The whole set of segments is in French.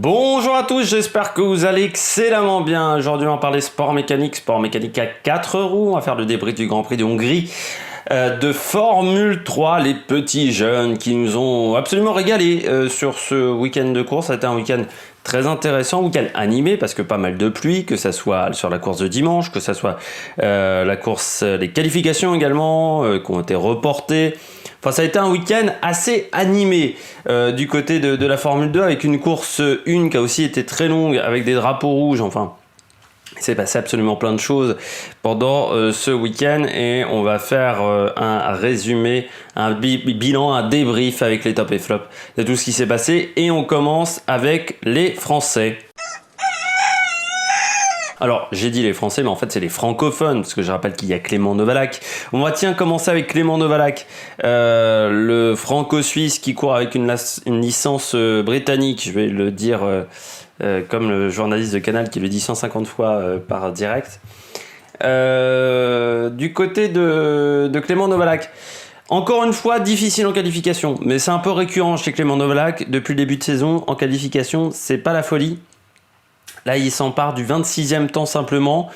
Bonjour à tous, j'espère que vous allez excellemment bien. Aujourd'hui, on va parler sport mécanique à 4 roues. On va faire le débrief du Grand Prix de Hongrie de Formule 3. Les petits jeunes qui nous ont absolument régalé sur ce week-end de course. Ça a été un week-end très intéressant, week-end animé parce que pas mal de pluie, que ça soit sur la course de dimanche, que ça soit la course, les qualifications également qui ont été reportées. Enfin, ça a été un week-end assez animé du côté de la Formule 2 avec une course 1 qui a aussi été très longue avec des drapeaux rouges. Enfin, il s'est passé absolument plein de choses pendant ce week-end et on va faire un résumé, un bilan, un débrief avec les tops et flops de tout ce qui s'est passé. Et on commence avec les Français. Alors, j'ai dit les Français, mais en fait, c'est les francophones, parce que je rappelle qu'il y a Clément Novalak. On va commencer avec Clément Novalak, le franco-suisse qui court avec une licence britannique, je vais le dire comme le journaliste de Canal qui le dit 150 fois par direct. Du côté de Clément Novalak, encore une fois, difficile en qualification, mais c'est un peu récurrent chez Clément Novalak. Depuis le début de saison, en qualification, c'est pas la folie. Là, il s'empare du 26e temps simplement.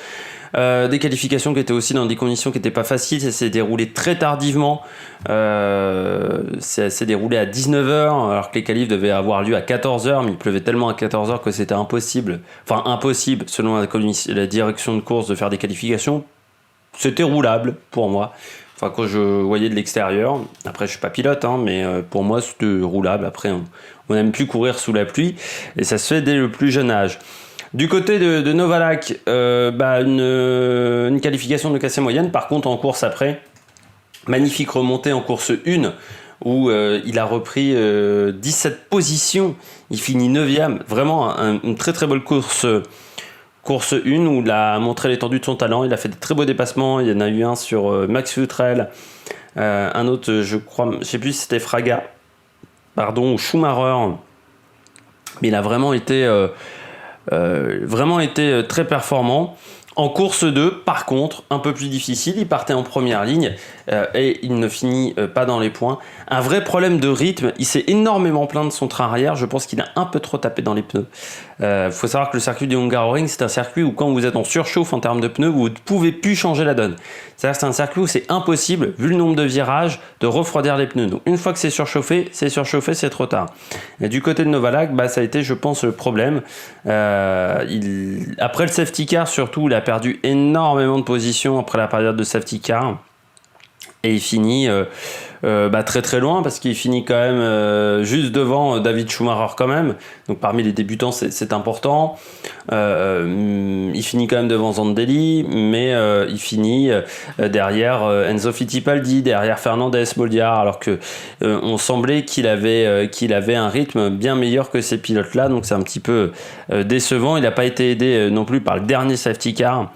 Des qualifications qui étaient aussi dans des conditions qui n'étaient pas faciles. Ça s'est déroulé très tardivement. Ça s'est déroulé à 19h, alors que les qualifs devaient avoir lieu à 14h. Mais il pleuvait tellement à 14h que c'était impossible. Enfin, impossible, selon la direction de course, de faire des qualifications. C'était roulable pour moi. Enfin, quand je voyais de l'extérieur. Après, je suis pas pilote, mais pour moi, c'était roulable. Après, on n'aime plus courir sous la pluie. Et ça se fait dès le plus jeune âge. Du côté de Novalak, une qualification de cassée moyenne. Par contre, en course après, magnifique remontée en course 1 où il a repris 17 positions. Il finit 9e. Vraiment une très très belle course 1 où il a montré l'étendue de son talent. Il a fait de très beaux dépassements. Il y en a eu un sur Max Futrell. Un autre, je sais plus si c'était Fraga. Ou Schumacher. Mais il a vraiment été très performant. En course 2, par contre, un peu plus difficile. Il partait en première ligne et il ne finit pas dans les points. Un vrai problème de rythme. Il s'est énormément plaint de son train arrière. Je pense qu'il a un peu trop tapé dans les pneus. Faut savoir que le circuit du Hungaroring, c'est un circuit où quand vous êtes en surchauffe en termes de pneus, vous ne pouvez plus changer la donne. C'est-à-dire que c'est un circuit où c'est impossible, vu le nombre de virages, de refroidir les pneus. Donc une fois que c'est surchauffé, c'est trop tard. Et du côté de Novalak, ça a été, je pense, le problème. Après le safety car, surtout, il a perdu énormément de positions après la période de safety car. Et il finit très très loin parce qu'il finit quand même juste devant David Schumacher quand même. Donc parmi les débutants c'est important. Il finit quand même devant Zandelli, mais il finit derrière Enzo Fittipaldi, derrière Fernandez, Bolliard, alors que on semblait qu'il avait un rythme bien meilleur que ces pilotes-là. Donc c'est un petit peu décevant. Il n'a pas été aidé non plus par le dernier safety car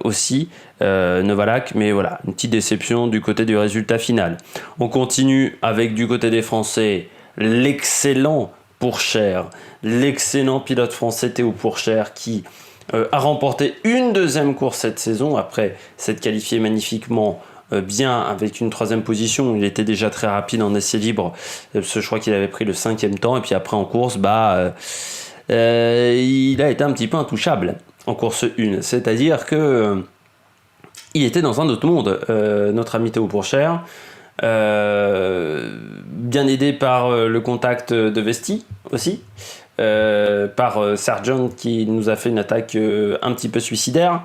aussi. Novalak, mais voilà, une petite déception du côté du résultat final. On continue avec du côté des Français, l'excellent Pourchaire, l'excellent pilote français Théo Pourchaire qui a remporté une deuxième course cette saison après s'être qualifié magnifiquement bien avec une troisième position. Il était déjà très rapide en essai libre, je crois qu'il avait pris le 5e temps et puis après en course, il a été un petit peu intouchable en course 1, c'est-à-dire que il était dans un autre monde, notre ami Théo Pourchaire, bien aidé par le contact de Vesti aussi, par Sargent qui nous a fait une attaque un petit peu suicidaire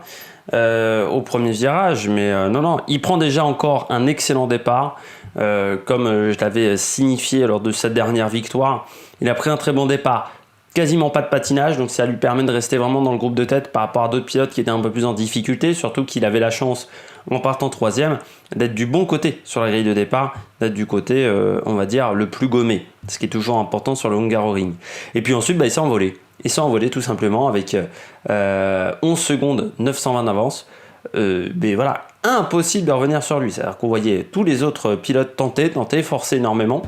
au premier virage, mais non, il prend déjà encore un excellent départ, comme je l'avais signifié lors de sa dernière victoire. Il a pris un très bon départ. Quasiment pas de patinage, donc ça lui permet de rester vraiment dans le groupe de tête par rapport à d'autres pilotes qui étaient un peu plus en difficulté, surtout qu'il avait la chance, en partant 3e, d'être du bon côté sur la grille de départ, d'être du côté, on va dire, le plus gommé, ce qui est toujours important sur le Hungaroring. Et puis ensuite, il s'est envolé. Il s'est envolé tout simplement avec 11 secondes 920 d'avance. Mais voilà, impossible de revenir sur lui. C'est-à-dire qu'on voyait tous les autres pilotes tenter, forcer énormément.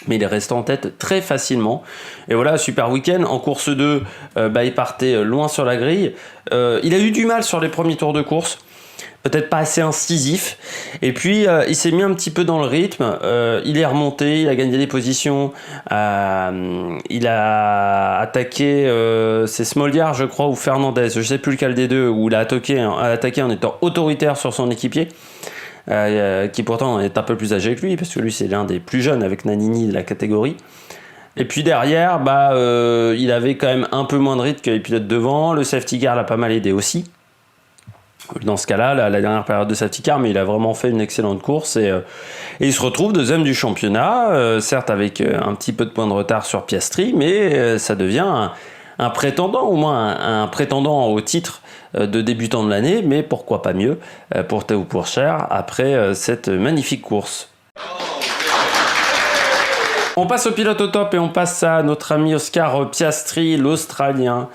Mais il est resté en tête très facilement. Et voilà, super week-end. En course 2, il partait loin sur la grille. Il a eu du mal sur les premiers tours de course. peut-être pas assez incisif. Et puis il s'est mis un petit peu dans le rythme, il est remonté, il a gagné des positions, il a attaqué, c'est Smoldiar je crois ou Fernandez, je sais plus lequel des deux, où il a attaqué en étant autoritaire sur son équipier. Qui pourtant est un peu plus âgé que lui, parce que lui c'est l'un des plus jeunes avec Nannini de la catégorie. Et puis derrière, il avait quand même un peu moins de rythme que les pilotes devant. Le safety car l'a pas mal aidé aussi. Dans ce cas-là, la dernière période de safety car, mais il a vraiment fait une excellente course et il se retrouve deuxième du championnat, certes avec un petit peu de points de retard sur Piastri, mais ça devient un prétendant, au moins un prétendant au titre de débutant de l'année, mais pourquoi pas mieux pour Théo Pourchaire après cette magnifique course. On passe au pilote au top et on passe à notre ami Oscar Piastri, l'Australien.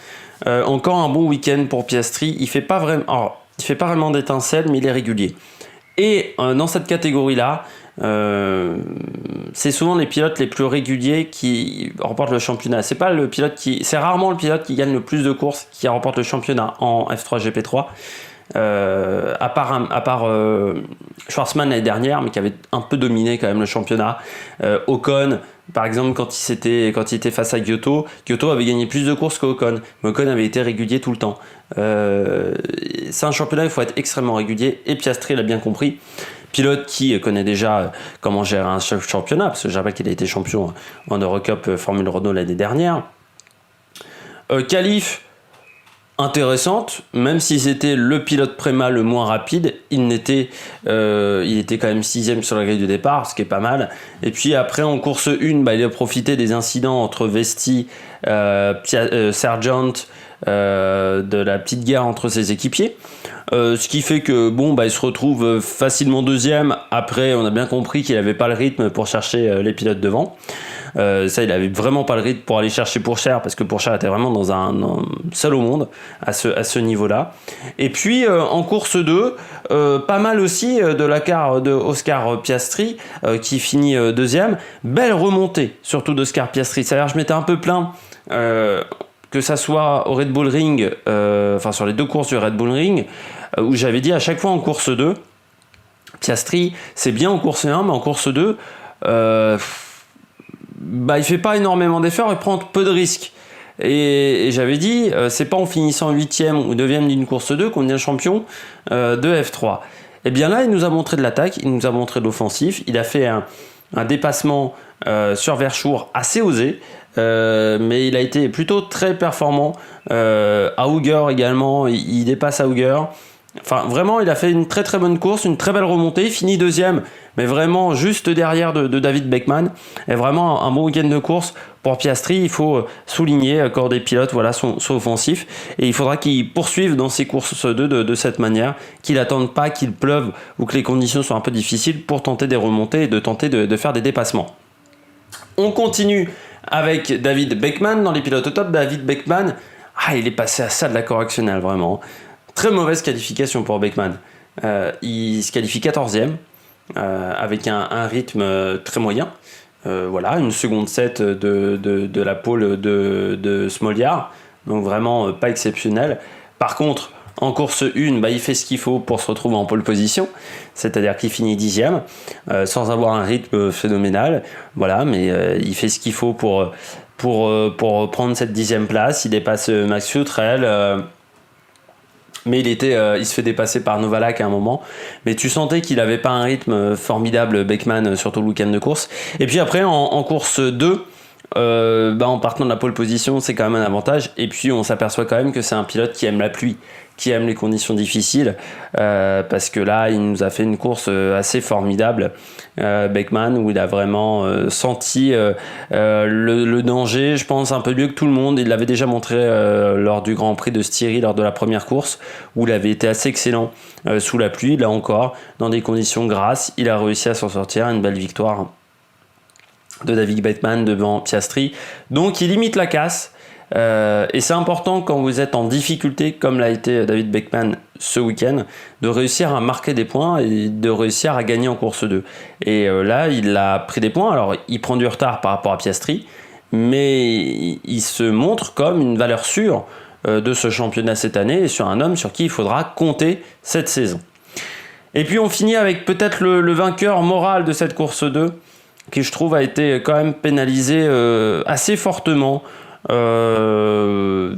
Encore un bon week-end pour Piastri. Il fait pas vraiment d'étincelles, mais il est régulier. Et dans cette catégorie-là, c'est souvent les pilotes les plus réguliers qui remportent le championnat. C'est rarement le pilote qui gagne le plus de courses qui remporte le championnat en F3 GP3. À part Schwarzman l'année dernière, mais qui avait un peu dominé quand même le championnat. Ocon, par exemple, quand il était face à Giotto avait gagné plus de courses qu'Ocon, mais Ocon avait été régulier tout le temps. C'est un championnat, il faut être extrêmement régulier, et Piastri l'a bien compris. Pilote qui connaît déjà comment gérer un championnat, parce que je rappelle qu'il a été champion en Eurocup Formule Renault l'année dernière. Qualif intéressante, même si c'était le pilote Prema le moins rapide, il était quand même 6ème sur la grille de départ, ce qui est pas mal. Et puis après en course 1, il a profité des incidents entre Vesti, Sargent, de la petite guerre entre ses équipiers. Ce qui fait que il se retrouve facilement deuxième. Après, on a bien compris qu'il n'avait pas le rythme pour chercher les pilotes devant. Il avait vraiment pas le rythme pour aller chercher Pourchaire, parce que Pourchaire était vraiment dans un seul au monde à ce niveau-là. Et puis en course 2, pas mal aussi de la carte de Oscar Piastri qui finit deuxième. Belle remontée, surtout d'Oscar Piastri. C'est-à-dire, je m'étais un peu plaint que ça soit au Red Bull Ring, sur les deux courses du Red Bull Ring, où j'avais dit à chaque fois en course 2, Piastri, c'est bien en course 1, mais en course 2, il fait pas énormément d'efforts, il prend peu de risques. Et j'avais dit, c'est pas en finissant 8ème ou 9ème d'une course 2 qu'on devient champion de F3. Et bien là, il nous a montré de l'attaque, il nous a montré de l'offensif, il a fait un dépassement sur Verschoor assez osé, mais il a été plutôt très performant. À Hauger également, il dépasse à Hauger. Enfin, vraiment, il a fait une très très bonne course, une très belle remontée, il finit deuxième, mais vraiment juste derrière de David Beckman. Et vraiment un bon week-end de course pour Piastri. Il faut souligner encore des pilotes sont offensifs, et il faudra qu'ils poursuivent dans ces courses de cette manière, qu'ils n'attendent pas qu'il pleuve ou que les conditions soient un peu difficiles pour tenter des remontées et de tenter de faire des dépassements. On continue avec David Beckman dans les pilotes au top. David Beckman, il est passé à ça de la correctionnelle, vraiment. Très mauvaise qualification pour Beckman. Il se qualifie 14e avec un rythme très moyen. Une seconde 7 de la pole de Smoldiar. Donc vraiment pas exceptionnel. Par contre, en course 1, il fait ce qu'il faut pour se retrouver en pole position. C'est-à-dire qu'il finit 10e sans avoir un rythme phénoménal. Mais il fait ce qu'il faut pour prendre cette 10e place. Il dépasse Max Futrell. Mais il se fait dépasser par Novalak à un moment. Mais tu sentais qu'il n'avait pas un rythme formidable, Beckman, surtout le week-end de course. Et puis après, en course 2, en partant de la pole position, c'est quand même un avantage. Et puis on s'aperçoit quand même que c'est un pilote qui aime la pluie, qui aime les conditions difficiles, parce que là, il nous a fait une course assez formidable, Beckman, où il a vraiment senti le danger, je pense, un peu mieux que tout le monde. Il l'avait déjà montré lors du Grand Prix de Styrie, lors de la première course, où il avait été assez excellent sous la pluie. Là encore, dans des conditions grasses, il a réussi à s'en sortir. Une belle victoire de David Beckman devant Piastri. Donc il limite la casse. Et c'est important quand vous êtes en difficulté, comme l'a été David Beckman ce week-end, de réussir à marquer des points et de réussir à gagner en course 2. Et là, il a pris des points. Alors, il prend du retard par rapport à Piastri, mais il se montre comme une valeur sûre de ce championnat cette année et sur un homme sur qui il faudra compter cette saison. Et puis on finit avec peut-être le vainqueur moral de cette course 2, qui je trouve a été quand même pénalisé assez fortement. Le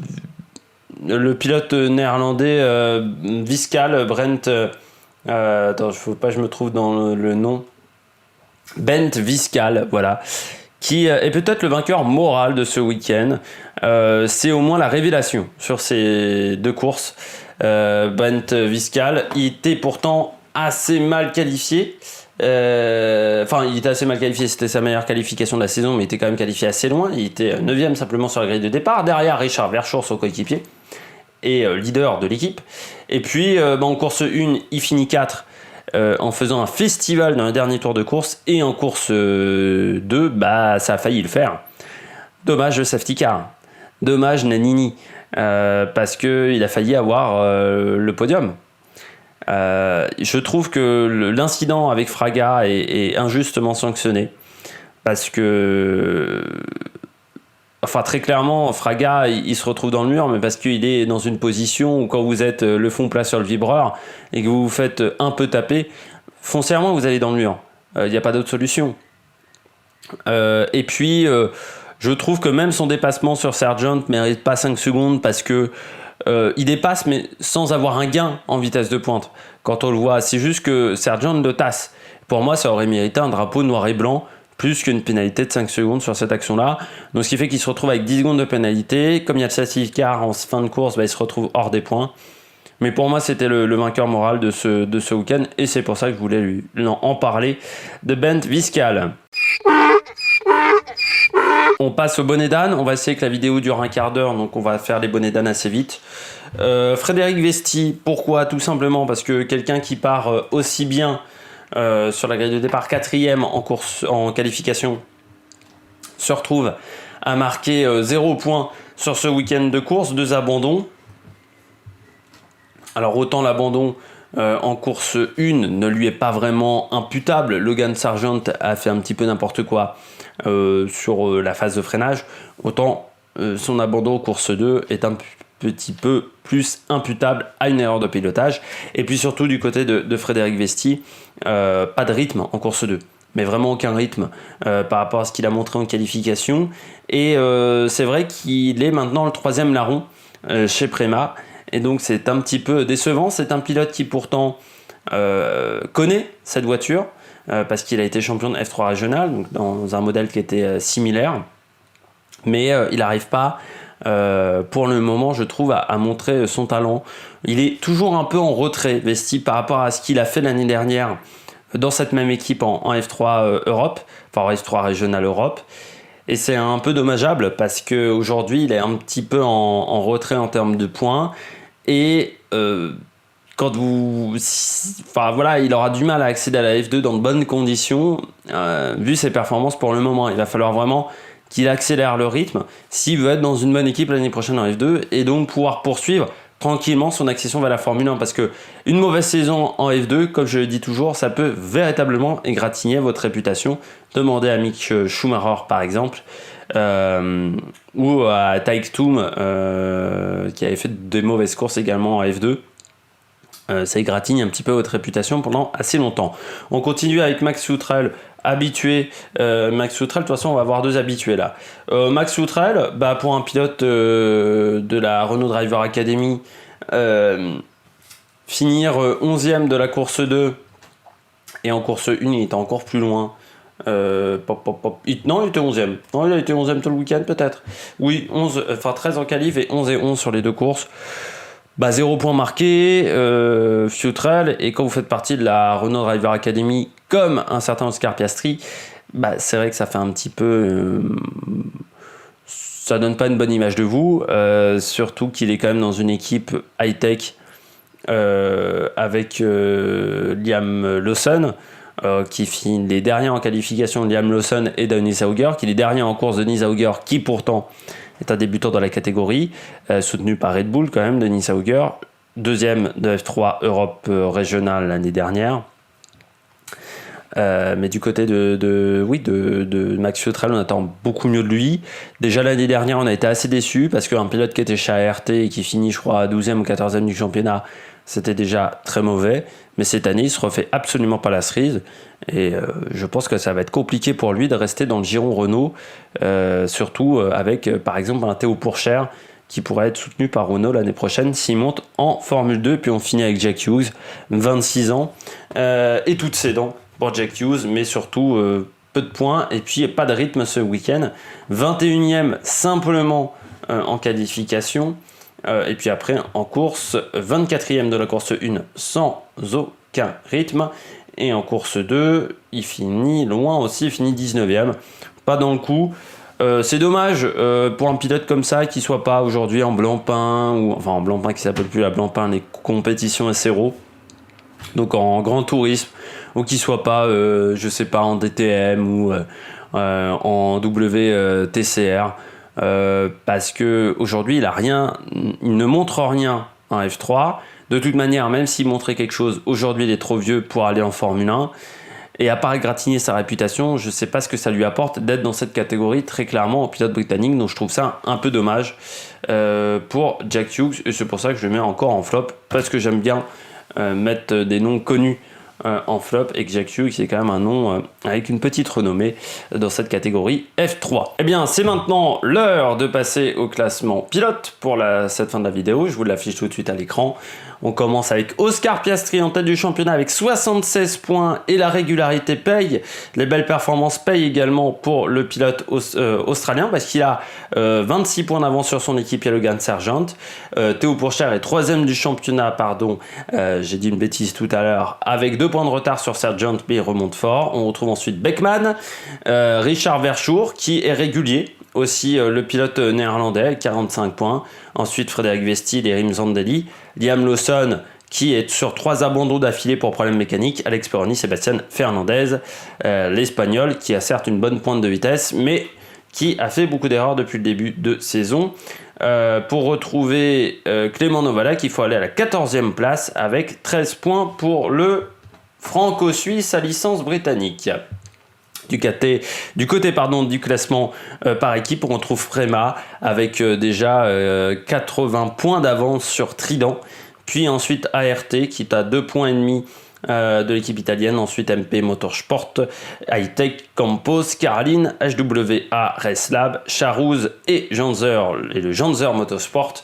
pilote néerlandais Viscal, Brent, attends, il ne faut pas que je me trouve dans le nom, Bent Viscal, voilà, qui est peut-être le vainqueur moral de ce week-end. C'est au moins la révélation sur ces 2 courses. Brent Viscal, il était pourtant assez mal qualifié. Il était assez mal qualifié, c'était sa meilleure qualification de la saison, mais il était quand même qualifié assez loin. Il était 9ème simplement sur la grille de départ, derrière Richard Verschoor, son coéquipier, et leader de l'équipe. Et puis en course 1, il finit 4 en faisant un festival dans le dernier tour de course, et en course 2, ça a failli le faire. Dommage le safety car, dommage Nannini, parce qu'il a failli avoir le podium. Je trouve que l'incident avec Fraga est injustement sanctionné, parce que très clairement Fraga il se retrouve dans le mur, mais parce qu'il est dans une position où quand vous êtes le fond plat sur le vibreur et que vous vous faites un peu taper, foncièrement vous allez dans le mur, il n'y a pas d'autre solution. Et puis je trouve que même son dépassement sur Sargent mérite pas 5 secondes, parce que il dépasse mais sans avoir un gain en vitesse de pointe. Quand on le voit, c'est juste que Sargent le tasse. Pour moi, ça aurait mérité un drapeau noir et blanc plus qu'une pénalité de 5 secondes sur cette action-là. Donc ce qui fait qu'il se retrouve avec 10 secondes de pénalité. Comme il y a le safety car en fin de course, il se retrouve hors des points. Mais pour moi, c'était le vainqueur moral de ce week-end, et c'est pour ça que je voulais lui en parler, de Bent Viscal. On passe au bonnet d'âne. On va essayer que la vidéo dure un quart d'heure, donc on va faire les bonnets d'âne assez vite. Frédéric Vesti, pourquoi? Tout simplement parce que quelqu'un qui part aussi bien sur la grille de départ 4ème en qualification se retrouve à marquer 0 points sur ce week-end de course, 2 abandons. Alors autant l'abandon en course 1 ne lui est pas vraiment imputable. Logan Sargent a fait un petit peu n'importe quoi sur la phase de freinage, autant son abandon en course 2 est un petit peu plus imputable à une erreur de pilotage. Et puis surtout du côté de Frédéric Vesti, pas de rythme en course 2, mais vraiment aucun rythme par rapport à ce qu'il a montré en qualification. Et c'est vrai qu'il est maintenant le 3ème larron chez Prema, et donc c'est un petit peu décevant. C'est un pilote qui pourtant connaît cette voiture, parce qu'il a été champion de F3 régional, donc dans un modèle qui était similaire, mais il n'arrive pas pour le moment, je trouve, à montrer son talent. Il est toujours un peu en retrait, Vesti, par rapport à ce qu'il a fait l'année dernière dans cette même équipe en F3 Europe, enfin en F3 régional Europe. Et c'est un peu dommageable, parce qu'aujourd'hui il est un petit peu en retrait en termes de points, et il aura du mal à accéder à la F2 dans de bonnes conditions, vu ses performances pour le moment. Il va falloir vraiment qu'il accélère le rythme s'il veut être dans une bonne équipe l'année prochaine en F2, et donc pouvoir poursuivre tranquillement son accession vers la Formule 1, parce que une mauvaise saison en F2, comme je le dis toujours, ça peut véritablement égratigner votre réputation. Demandez à Mick Schumacher par exemple, ou à Taïk Toum, qui avait fait des mauvaises courses également en F2. Ça égratigne un petit peu votre réputation pendant assez longtemps. On continue avec Max Futrell, habitué. Max Futrell, de toute façon, on va avoir 2 habitués là. Max Futrell, pour un pilote de la Renault Driver Academy, finir 11ème de la course 2, et en course 1, il était encore plus loin. Non, il était 11ème. Non, il a été 11ème tout le week-end, peut-être. Oui, 13 en qualif et 11 et 11 sur les 2 courses. 0 point marqué, Futrell, et quand vous faites partie de la Renault Driver Academy, comme un certain Oscar Piastri, c'est vrai que ça fait un petit peu... ça donne pas une bonne image de vous, surtout qu'il est quand même dans une équipe high-tech avec Liam Lawson, qui finit les derniers en qualification, Liam Lawson et Denis Sauger, qui est les derniers en course de Denis Sauger, qui pourtant est un débutant dans la catégorie, soutenu par Red Bull quand même, Denis Sauger, 2ème de F3 Europe régionale l'année dernière. Mais du côté de Max Futrell, on attend beaucoup mieux de lui. Déjà l'année dernière, on a été assez déçus, parce qu'un pilote qui était chez ART et qui finit, je crois, 12e ou 14e du championnat, c'était déjà très mauvais, mais cette année, il se refait absolument pas la cerise. Et je pense que ça va être compliqué pour lui de rester dans le giron Renault, surtout avec, par exemple, un Théo Pourchaire qui pourrait être soutenu par Renault l'année prochaine s'il monte en Formule 2. Puis on finit avec Jack Hughes, 26 ans, et toutes ses dents pour Jack Hughes, mais surtout peu de points, et puis pas de rythme ce week-end. 21e simplement en qualification. Et puis après, en course, 24e de la course 1 sans aucun rythme. Et en course 2, il finit loin aussi, il finit 19e. Pas dans le coup. C'est dommage pour un pilote comme ça qui soit pas aujourd'hui en Blancpain, ou enfin en Blancpain qui s'appelle plus la Blancpain, les compétitions SRO. Donc en grand tourisme, ou qui soit pas, je sais pas, en DTM ou en WTCR. Parce que aujourd'hui il ne montre rien en F3. De toute manière, même s'il montrait quelque chose, aujourd'hui il est trop vieux pour aller en Formule 1. Et à part égratigner sa réputation, je ne sais pas ce que ça lui apporte d'être dans cette catégorie très clairement en pilote britannique. Donc je trouve ça un peu dommage pour Jack Hughes. Et c'est pour ça que je le mets encore en flop, parce que j'aime bien mettre des noms connus en flop, et que Jack Hughes c'est quand même un nom avec une petite renommée dans cette catégorie F3. Eh bien c'est maintenant l'heure de passer au classement pilote pour cette fin de la vidéo. Je vous l'affiche tout de suite à l'écran. On commence avec Oscar Piastri en tête du championnat avec 76 points, et la régularité paye. Les belles performances payent également pour le pilote australien, parce qu'il a 26 points d'avance sur son équipe Logan Sargent. Théo Pourchaire est 3e du championnat, j'ai dit une bêtise tout à l'heure, avec 2 points de retard sur Sargent, mais il remonte fort. On retrouve ensuite Beckman, Richard Verschoor qui est régulier, aussi le pilote néerlandais, 45 points. Ensuite Frédéric Vesti et Rim Zandelli. Liam Lawson qui est sur 3 abandons d'affilée pour problème mécanique. Alex Peroni, Sébastien Fernandez, l'Espagnol qui a certes une bonne pointe de vitesse, mais qui a fait beaucoup d'erreurs depuis le début de saison. Pour retrouver Clément Novalak, il faut aller à la 14e place avec 13 points pour le franco-suisse à licence britannique. Du côté du classement par équipe, on retrouve Prema avec déjà 80 points d'avance sur Trident, puis ensuite ART qui est à 2 points et demi de l'équipe italienne, ensuite MP Motorsport, Hightech, Campos, Caroline, HWA Race Lab, Charouz et Janzer, et le Janzer Motorsport,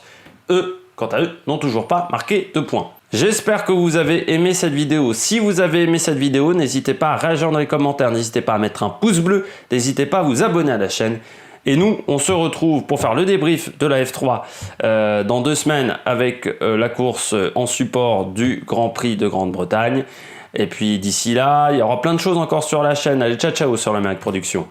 eux, quant à eux, n'ont toujours pas marqué de points. J'espère que vous avez aimé cette vidéo. Si vous avez aimé cette vidéo, n'hésitez pas à réagir dans les commentaires, n'hésitez pas à mettre un pouce bleu, n'hésitez pas à vous abonner à la chaîne. Et nous, on se retrouve pour faire le débrief de la F3 dans 2 semaines avec la course en support du Grand Prix de Grande-Bretagne. Et puis d'ici là, il y aura plein de choses encore sur la chaîne. Allez, ciao ciao sur la Merc Production.